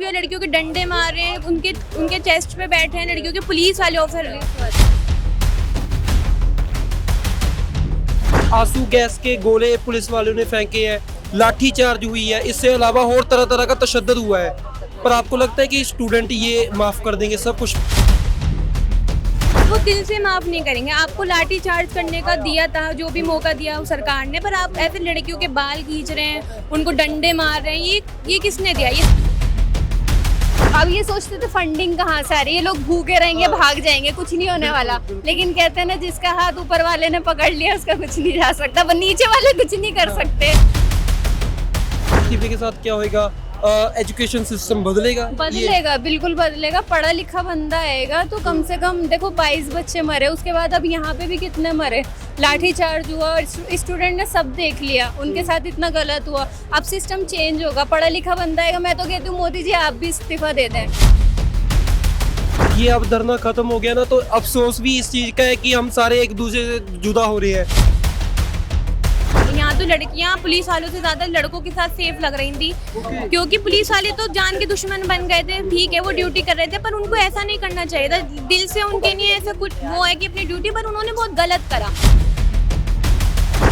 भी और लड़कियों के डंडे मार रहे हैं, उनके उनके चेस्ट पे बैठे हैं लड़कियों के पुलिस वाले ऑफिसर। आंसू गैस के गोले पुलिस वालों ने फेंके हैं, लाठीचार्ज हुई है, इससे अलावा और तरह तरह का तशद्दुद हुआ है। पर आपको लगता है कि स्टूडेंट ये माफ कर देंगे सब कुछ? वो दिल से माफ नहीं करेंगे। आपको लाठी चार्ज करने का दिया था, जो भी मौका दिया उस सरकार ने, पर आप ऐसे लड़कियों के बाल खींच रहे हैं, उनको डंडे मार रहे हैं, ये किसने दिया? ये अब ये सोचते थे फंडिंग कहाँ से आ रही है, ये लोग भूखे रहेंगे, भाग जाएंगे, कुछ नहीं होने वाला। लेकिन कहते हैं ना, जिसका हाथ ऊपर वाले ने पकड़ लिया उसका कुछ नहीं जा सकता, पर नीचे वाले कुछ नहीं कर सकते। इस्तीफे के साथ क्या होएगा? एजुकेशन सिस्टम बदलेगा? बदलेगा, बिल्कुल बदलेगा। पढ़ा लिखा बंदा आएगा तो कम से कम देखो 22 बच्चे मरे, उसके बाद अब यहाँ पे भी कितने मरे, लाठी चार्ज हुआ, स्टूडेंट ने सब देख लिया, उनके साथ इतना गलत हुआ। अब सिस्टम चेंज होगा, पढ़ा लिखा बंदा आएगा। मैं तो कहती हूँ मोदी जी आप भी इस्तीफा दे दें। ये अब धरना खत्म हो गया ना, तो अफसोस भी इस चीज का है कि हम सारे एक दूसरे से जुदा हो रहे हैं। यहाँ तो लड़कियाँ पुलिस वालों से ज्यादा लड़कों के साथ सेफ लग रही थी, क्योंकि पुलिस वाले तो जान के दुश्मन बन गए थे। ठीक है, वो ड्यूटी कर रहे थे, पर उनको ऐसा नहीं करना चाहिए था। दिल से उनके लिए ऐसा कुछ वो है कि अपनी ड्यूटी, पर उन्होंने बहुत गलत करा।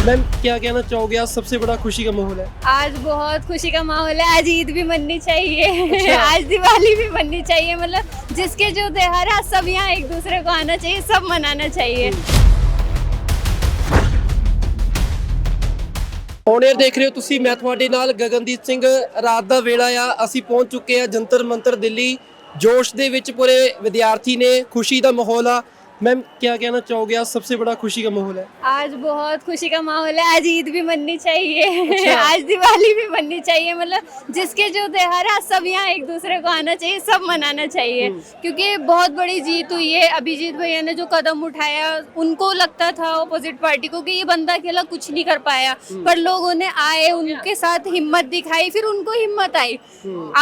मैम क्या कहना चाहोगे? आज सबसे बड़ा खुशी का माहौल है। आज बहुत खुशी का माहौल है। आज ईद भी मननी चाहिए, अच्छा। आज दिवाली भी मननी चाहिए। मतलब जिसके जो त्योहार है सब यहाँ एक दूसरे को आना चाहिए, सब मनाना चाहिए। ऑन एयर देख ਰਹੇ ਹੋ ਤੁਸੀਂ, ਮੈਂ ਤੁਹਾਡੇ ਨਾਲ ਗਗਨਦੀਪ ਸਿੰਘ। ਰਾਤ ਦਾ ਵੇਲਾ ਆ, ਅਸੀਂ ਪਹੁੰਚ ਚੁੱਕੇ ਆ ਜੰਤਰ ਮੰਤਰ ਦਿੱਲੀ। ਜੋਸ਼ ਦੇ ਵਿੱਚ ਪੂਰੇ ਵਿਦਿਆਰਥੀ ਨੇ, ਖੁਸ਼ੀ ਦਾ ਮਾਹੌਲ ਆ। मैम क्या कहना चाहोगे? आज सबसे बड़ा खुशी का माहौल है। आज बहुत खुशी का माहौल है। आज ईद भी मननी चाहिए, अच्छा। आज दिवाली भी मननी चाहिए। मतलब जिसके जो त्योहार है सब यहाँ एक दूसरे को आना चाहिए, सब मनाना चाहिए, क्योंकि बहुत बड़ी जीत हुई है। अभिजीत भैया ने जो कदम उठाया, उनको लगता था अपोजिट पार्टी को कि ये बंदा अकेला कुछ नहीं कर पाया, पर लोगों ने आए, उनके साथ हिम्मत दिखाई, फिर उनको हिम्मत आई।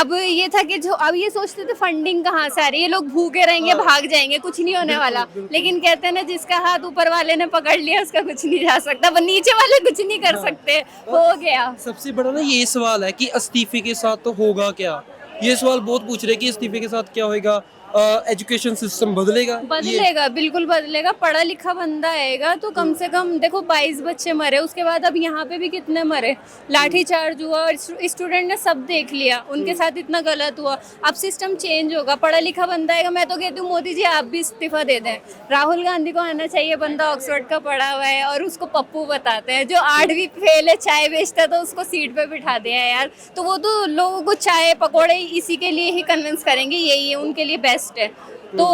अब ये था कि जो अब ये सोचते थे फंडिंग कहाँ से आ रही है, ये लोग भूखे रहेंगे, भाग जाएंगे, कुछ नहीं होने वाला। लेकिन कहते हैं ना, जिसका हाथ ऊपर वाले ने पकड़ लिया उसका कुछ नहीं जा सकता, पर नीचे वाले कुछ नहीं कर सकते। हो गया। सबसे बड़ा ना ये सवाल है कि इस्तीफे के साथ तो होगा क्या? ये सवाल बहुत पूछ रहे हैं कि इस्तीफे के साथ क्या होएगा? एजुकेशन सिस्टम बदलेगा? बदलेगा, बिल्कुल बदलेगा। पढ़ा लिखा बंदा आएगा तो कम से कम देखो 22 बच्चे मरे, उसके बाद अब यहाँ पे भी कितने मरे, लाठी चार्ज हुआ, स्टूडेंट ने सब देख लिया, उनके साथ इतना गलत हुआ। अब सिस्टम चेंज होगा, पढ़ा लिखा बंदा आएगा। मैं तो कहती हूँ मोदी जी आप भी इस्तीफा दे दें। राहुल गांधी को आना चाहिए, बंदा ऑक्सफोर्ड का पढ़ा हुआ है और उसको पप्पू बताते हैं। जो 8वीं फेल है, चाय बेचता तो उसको सीट पे बिठा दिया यार, तो वो तो लोगों को चाय पकौड़े इसी के लिए ही कन्विंस करेंगे, यही है उनके लिए बेस्ट है। तो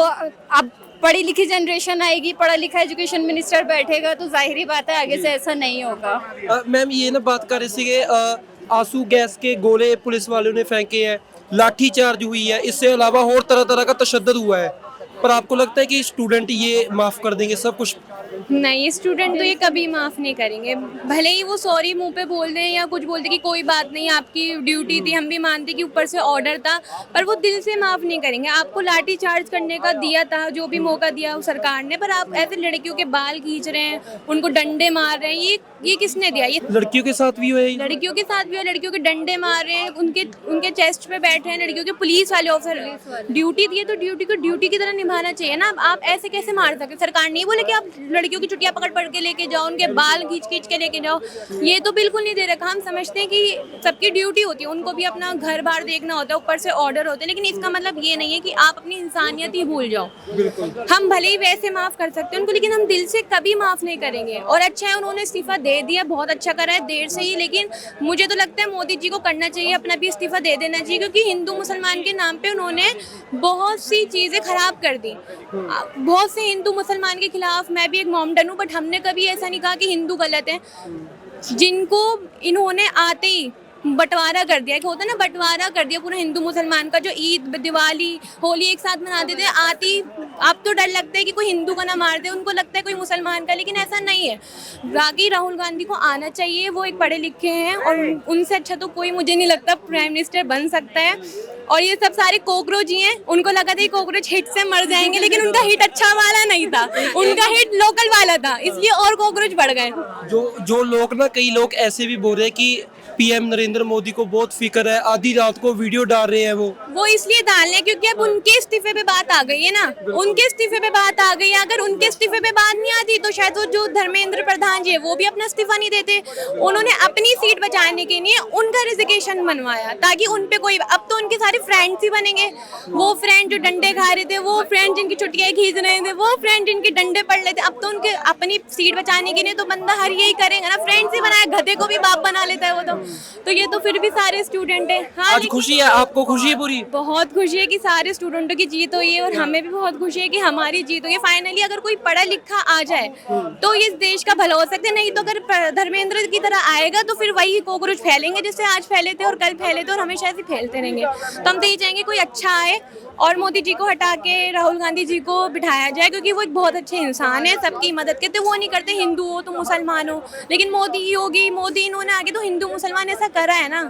अब पढ़ी लिखी जनरेशन आएगी, पढ़ा लिखा एजुकेशन मिनिस्टर बैठेगा, तो जाहिर बात है आगे से ऐसा नहीं होगा। मैम ये ना बात कर रहे थे, आंसू गैस के गोले पुलिस वालों ने फेंके हैं, लाठीचार्ज हुई है, इससे अलावा और तरह तरह का तशद्दुद हुआ है। पर आपको लगता है कि स्टूडेंट ये माफ कर देंगे सब कुछ? नहीं, स्टूडेंट तो ये कभी माफ नहीं करेंगे। भले ही वो सॉरी मुंह पे बोल दें या कुछ बोल दे कि कोई बात नहीं, आपकी ड्यूटी थी, हम भी मानते कि ऊपर से ऑर्डर था, पर वो दिल से माफ नहीं करेंगे। आपको लाठी चार्ज करने का दिया था, जो भी मौका दिया उस सरकार ने, पर आप ऐसे लड़कियों के बाल खींच रहे हैं, उनको डंडे मार रहे हैं, ये किसने दिया? ये लड़कियों के साथ भी हुआ है? लड़कियों के साथ भी और लड़कियों के डंडे मार रहे हैं, उनके चेस्ट पे बैठे हैं लड़कियों के पुलिस वाले ऑफिसर। ड्यूटी दी है तो ड्यूटी को ड्यूटी की तरह निभाना चाहिए ना। आप ऐसे कैसे मार सकते? सरकार नहीं बोले कि आप लड़कियों की छुट्टियां पकड़ के लेके जाओ, उनके बाल खींच के लेके जाओ, ये तो बिल्कुल नहीं दे रखा। हम समझते हैं कि सबकी ड्यूटी होती है, उनको भी अपना घर बार देखना होता है, ऊपर से ऑर्डर होते हैं, लेकिन इसका मतलब ये नहीं है कि आप अपनी इंसानियत ही भूल जाओ। हम भले ही वैसे माफ कर सकते हैं उनको, लेकिन हम दिल से कभी माफ नहीं करेंगे। और अच्छा है उन्होंने इस्तीफा दे दिया, बहुत अच्छा करा है, देर से ही, लेकिन मुझे तो लगता है मोदी जी को करना चाहिए, अपना भी इस्तीफा दे देना चाहिए, क्योंकि हिंदू मुसलमान के नाम पे उन्होंने बहुत सी चीजें खराब कर दी। बहुत से हिंदू मुसलमान के खिलाफ, मैं भी एक मोमडन हूँ, बट हमने कभी ऐसा नहीं कहा कि हिंदू गलत है। जिनको इन्होंने आते ही बंटवारा कर दिया, कि होता है ना, बंटवारा कर दिया पूरा हिंदू मुसलमान का, जो ईद दिवाली होली एक साथ मनाते थे, आती अब तो डर लगता है कि कोई हिंदू का ना मार दे, उनको लगता है कोई मुसलमान का, लेकिन ऐसा नहीं है। बाकी राहुल गांधी को आना चाहिए, वो एक पढ़े लिखे हैं और उनसे अच्छा तो कोई मुझे नहीं लगता प्राइम मिनिस्टर बन सकता है। और ये सब सारे कॉकरोच ही हैं, उनको लगा था कॉकरोच हिट से मर जाएंगे, लेकिन उनका हिट अच्छा वाला नहीं था, उनका हिट लोकल वाला था, इसलिए और कॉकरोच बढ़ गए। जो लोग ना, कई लोग ऐसे भी बोल रहे हैं कि पीएम नरेंद्र मोदी को बहुत फिक्र है, आधी रात को वीडियो डाल रहे हैं वो इसलिए डाल रहे हैं क्योंकि अब उनके इस्तीफे पे बात आ गई है ना, उनके इस्तीफे पे बात आ गई है। अगर उनके इस्तीफे पे बात नहीं आती तो शायद वो जो धर्मेंद्र प्रधान जी है वो भी अपना इस्तीफा नहीं देते। उन्होंने अपनी सीट बचाने के लिए उनका रिजिग्नेशन बनवाया ताकि उन पे कोई, अब तो उनके सारे फ्रेंड्स ही बनेंगे। वो फ्रेंड जो डंडे खा रहे थे, वो फ्रेंड जिनकी छुट्टियां खींच रहे थे, वो फ्रेंड जिनके डंडे पड़ रहे थे, अब तो उनके अपनी सीट बचाने के लिए तो बंदा हर यही करेगा ना, फ्रेंड्स ही बनाया, गधे को भी बाप बना लेता है वो तो ये तो फिर भी सारे स्टूडेंट है। हाँ, आज खुशी है, आपको खुशी है पूरी? बहुत खुशी है कि सारे स्टूडेंटों की जीत हुई है और हमें भी बहुत खुशी है कि हमारी जीत हुई है। फाइनली अगर कोई पढ़ा लिखा आ जाए तो इस देश का भला हो सकता है, नहीं तो अगर धर्मेंद्र की तरह आएगा तो फिर वही कॉकरोच फैलेंगे जैसे आज फैले थे और कल फैले थे और हमेशा ऐसे फैलते रहेंगे। तो हम तो ये चाहेंगे कोई अच्छा आए और मोदी जी को हटा के राहुल गांधी जी को बिठाया जाए, क्योंकि वो एक बहुत अच्छे इंसान है, सबकी मदद करते। वो नहीं करते हिंदू हो तो मुसलमान हो, लेकिन मोदी योगी मोदी इन्होंने आगे तो हिंदू मुसलमान ऐसा करा है ना।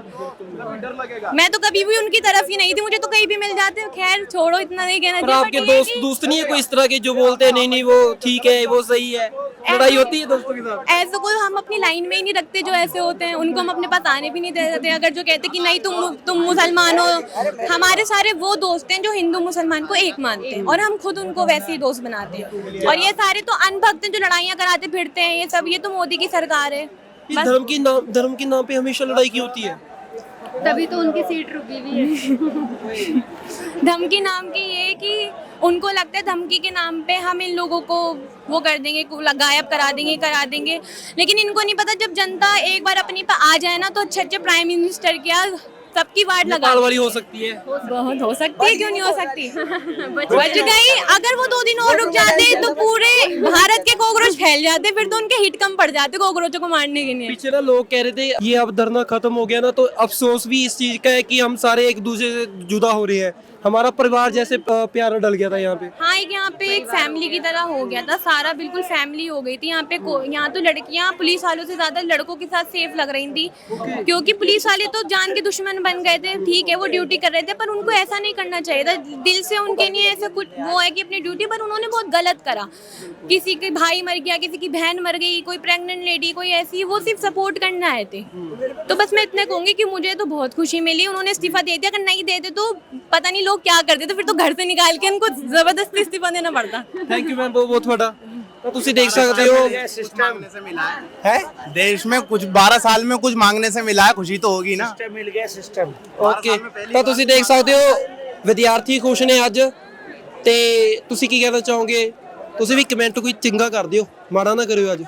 मैं तो कभी भी उनकी तरफ ही नहीं थी, मुझे तो कहीं भी मिल जाते। खैर छोड़ो, इतना नहीं कहना पर चाहिए। आपके दोस्त नहीं है कोई इस तरह के जो बोलते हैं नहीं नहीं वो ठीक है, वो सही है? लड़ाई होती है दोस्तों के साथ? ऐसे कोई हम अपनी लाइन में ही नहीं रखते जो ऐसे होते हैं, उनको हम अपने पास आने भी नहीं देते। अगर जो कहते कि नहीं तुम मुसलमान हो, हमारे सारे वो दोस्त हैं जो हिंदू मुसलमान को एक मानते हैं और हम खुद उनको वैसे ही दोस्त बनाते हैं। और ये सारे तो अनभक्त हैं जो लड़ाइयाँ कराते फिरते हैं, ये सब, ये तो मोदी की सरकार है। इस धर्म के नाम पे हमेशा लड़ाई की होती है, तभी तो उनकी सीट रुकी हुई है। धमकी नाम की ये कि उनको लगता है धमकी के नाम पे हम इन लोगों को वो कर देंगे, गायब करा देंगे। लेकिन इनको नहीं पता जब जनता एक बार अपनी पे आ जाए ना तो अच्छे प्राइम मिनिस्टर क्या सबकी वार्ड लगा वाली हो सकती है। बहुत हो सकती है, क्यों नहीं हो सकती? बच गई। अगर वो 2 दिन और रुक जाते तो पूरे भारत के कॉकरोच फैल जाते, फिर तो उनके हिट कम पड़ जाते कॉकरोचों को मारने के लिए। पीछे ना लोग कह रहे थे ये अब धरना खत्म हो गया ना तो अफसोस भी इस चीज का है कि हम सारे एक दूसरे से जुदा हो रहे हैं, हमारा परिवार जैसे प्यारा डल गया था यहाँ पे। हाँ, यहाँ पे एक फैमिली की तरह हो गया था, सारा बिल्कुल फैमिली हो गई थी। यहाँ तो लड़कियाँ पुलिस वालों से ज्यादा लड़कों के साथ सेफ लग रही थी, क्योंकि पुलिस वाले तो जान के दुश्मन बन गए थे। ठीक है वो ड्यूटी कर रहे थे, पर उनको ऐसा नहीं करना चाहिए था। दिल से उनके लिए ऐसा कुछ वो है कि अपनी ड्यूटी, पर उन्होंने बहुत गलत करा। किसी के भाई मर गया, किसी की बहन मर गई, कोई प्रेग्नेंट लेडी, कोई ऐसी, वो सिर्फ सपोर्ट करने आए थे। तो बस मैं इतना कहूंगी कि मुझे तो बहुत खुशी मिली, उन्होंने इस्तीफा दे दिया। अगर नहीं देते तो पता नहीं लोग क्या करते, तो फिर तो घर से निकाल के उनको जबरदस्ती इस्तीफा देना पड़ता। थैंक यू मैम, बहुत ਤੁਹਾਡਾ। तो ਤੁਸੀਂ देख सकते हो मांगने से मिला है देश में कुछ 12 साल में कुछ मांगने से मिला है, खुशी तो होगी ना। मिल गया सिस्टम। ਓਕੇ ਤਾਂ ਤੁਸੀਂ ਦੇਖ ਸਕਦੇ ਹੋ ਵਿਦਿਆਰਥੀ ਖੁਸ਼ ਨੇ ਅੱਜ। ਤੇ ਤੁਸੀਂ ਕੀ ਕਹਿਣਾ ਚਾਹੋਗੇ? ਤੁਸੀਂ ਵੀ ਕਮੈਂਟ ਕੋਈ ਚੰਗਾ ਕਰ ਦਿਓ, ਮਾੜਾ ਨਾ ਕਰਿਓ ਅੱਜ।